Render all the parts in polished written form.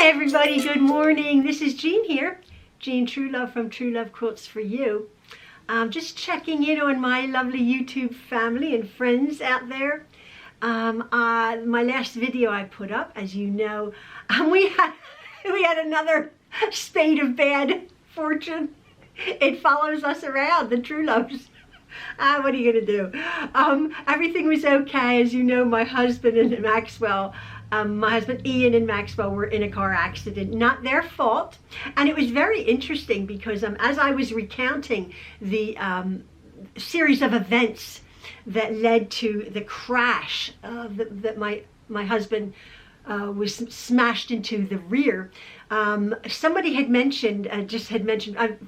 Hi everybody, good morning. This is Jean here. Jean Truelove from Truelove Quilts for You. Just checking in on my lovely YouTube family and friends out there. My last video I put up, as you know, we had another spate of bad fortune. It follows us around, the Trueloves. What are you gonna do? Everything was okay. As you know, my husband and Maxwell, my husband Ian and Maxwell were in a car accident, not their fault. And it was very interesting because as I was recounting the series of events that led to the crash that my husband was smashed into the rear. Somebody had mentioned,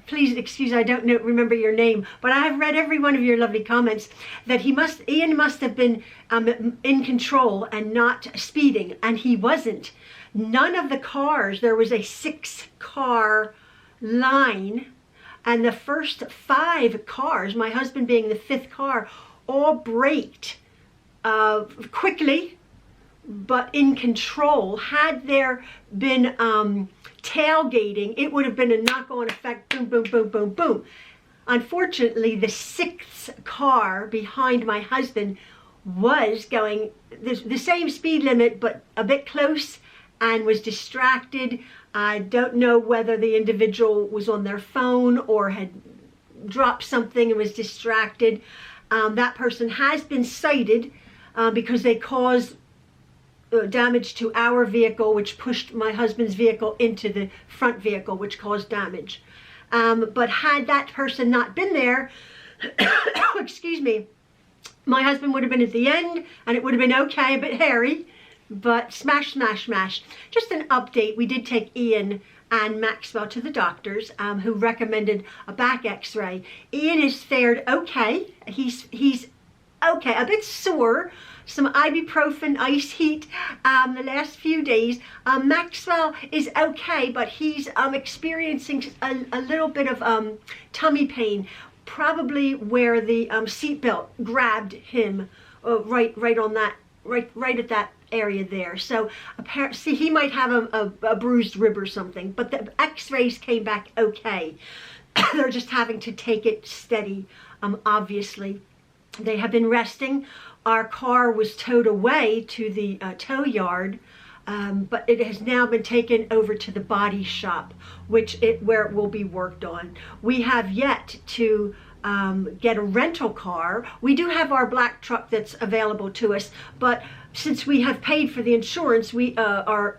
please excuse, I don't remember your name, but I have read every one of your lovely comments, that Ian must have been in control and not speeding, and he wasn't. None of the cars, there was a 6-car line, and the first 5 cars, my husband being the 5th car, all braked quickly, but in control. Had there been tailgating, it would have been a knock-on effect, boom, boom, boom, boom, boom. Unfortunately, the 6th car behind my husband was going the same speed limit, but a bit close, and was distracted. I don't know whether the individual was on their phone or had dropped something and was distracted. That person has been cited because they caused damage to our vehicle, which pushed my husband's vehicle into the front vehicle, which caused damage. But had that person not been there, excuse me, my husband would have been at the end, and it would have been okay, a bit hairy, but smash, smash, smash. Just an update, we did take Ian and Maxwell to the doctors, who recommended a back x-ray. Ian has fared okay. He's okay, a bit sore, some ibuprofen, ice heat the last few days. Maxwell is okay, but he's experiencing a little bit of tummy pain, probably where the seatbelt grabbed him right at that area there. So apparently he might have a bruised rib or something, but the x-rays came back okay. They're just having to take it steady, obviously. They have been resting. Our car was towed away to the tow yard, but it has now been taken over to the body shop, where it will be worked on. We have yet to get a rental car. We do have our black truck that's available to us, but since we have paid for the insurance, we are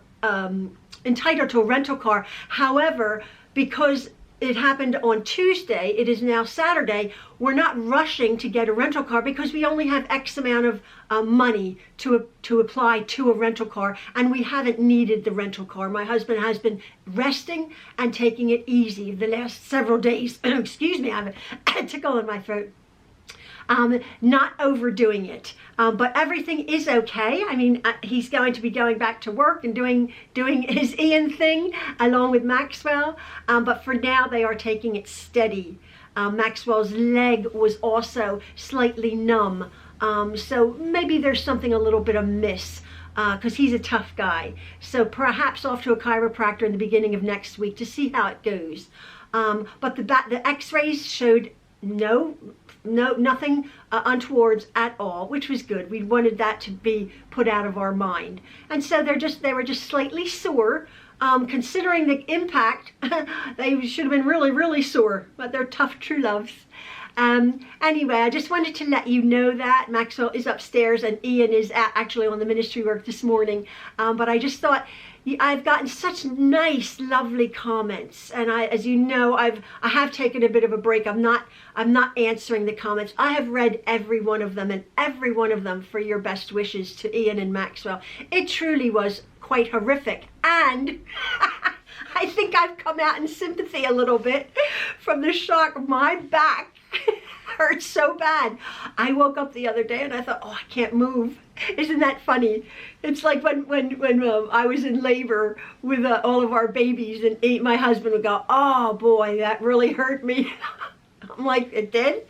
entitled to a rental car. However, because it happened on Tuesday, it is now Saturday, we're not rushing to get a rental car because we only have X amount of money to apply to a rental car, and we haven't needed the rental car. My husband has been resting and taking it easy the last several days. Excuse me, I have a tickle in my throat. Not overdoing it, but everything is okay. I mean, he's going to be going back to work and doing his Ian thing along with Maxwell, but for now they are taking it steady. Maxwell's leg was also slightly numb, so maybe there's something a little bit amiss, because he's a tough guy. So perhaps off to a chiropractor in the beginning of next week to see how it goes. But the x-rays showed nothing untowards at all, which was good. We wanted that to be put out of our mind. And so they were just slightly sore. Considering the impact, they should have been really, really sore, but they're tough Trueloves. Anyway, I just wanted to let you know that Maxwell is upstairs and Ian is actually on the ministry work this morning. But I just thought, I've gotten such nice, lovely comments, and as you know, I have taken a bit of a break. I'm not answering the comments. I have read every one of them, and every one of them for your best wishes to Ian and Maxwell. It truly was quite horrific, and I think I've come out in sympathy a little bit from the shock. My back hurt so bad. I woke up the other day and I thought, oh, I can't move. Isn't that funny? It's like when I was in labor with all of our babies, and my husband would go, oh boy, that really hurt me. I'm like, it did?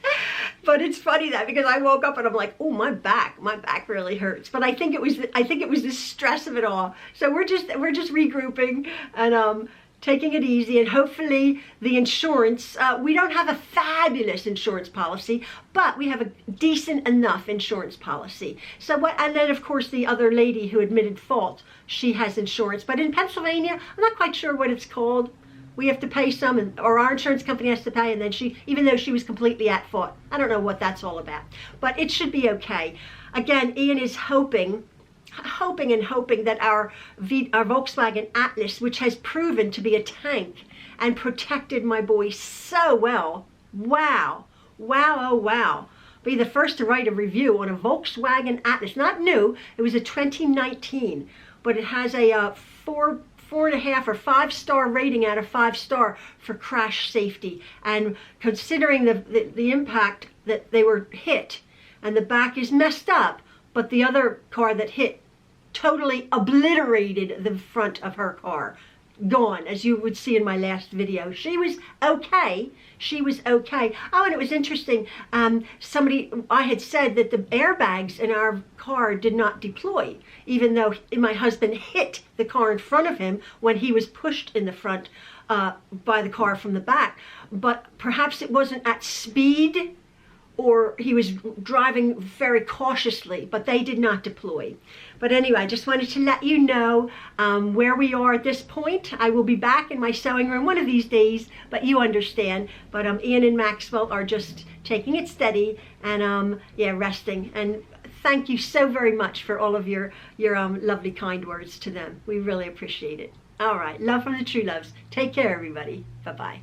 But it's funny that because I woke up and I'm like, oh, my back really hurts. But I think it was the stress of it all. So we're just regrouping and taking it easy, and hopefully the insurance, we don't have a fabulous insurance policy, but we have a decent enough insurance policy. So and then of course the other lady who admitted fault, she has insurance, but in Pennsylvania, I'm not quite sure what it's called. We have to pay some, or our insurance company has to pay, and then even though she was completely at fault, I don't know what that's all about, but it should be okay. Again, Ian is hoping that our Volkswagen Atlas, which has proven to be a tank and protected my boy so well, wow, oh wow, be the first to write a review on a Volkswagen Atlas, not new, it was a 2019, but it has a 4.5 or 5-star rating out of 5-star for crash safety. And considering the impact that they were hit, and the back is messed up, but the other car that hit totally obliterated the front of her car. Gone, as you would see in my last video. She was okay. Oh, and it was interesting. I had said that the airbags in our car did not deploy, even though my husband hit the car in front of him when he was pushed in the front by the car from the back. But perhaps it wasn't at speed, or he was driving very cautiously, but they did not deploy. But anyway, I just wanted to let you know where we are at this point. I will be back in my sewing room one of these days, but you understand. But Ian and Maxwell are just taking it steady and resting. And thank you so very much for all of your lovely, kind words to them. We really appreciate it. All right, love from the Trueloves. Take care, everybody. Bye-bye.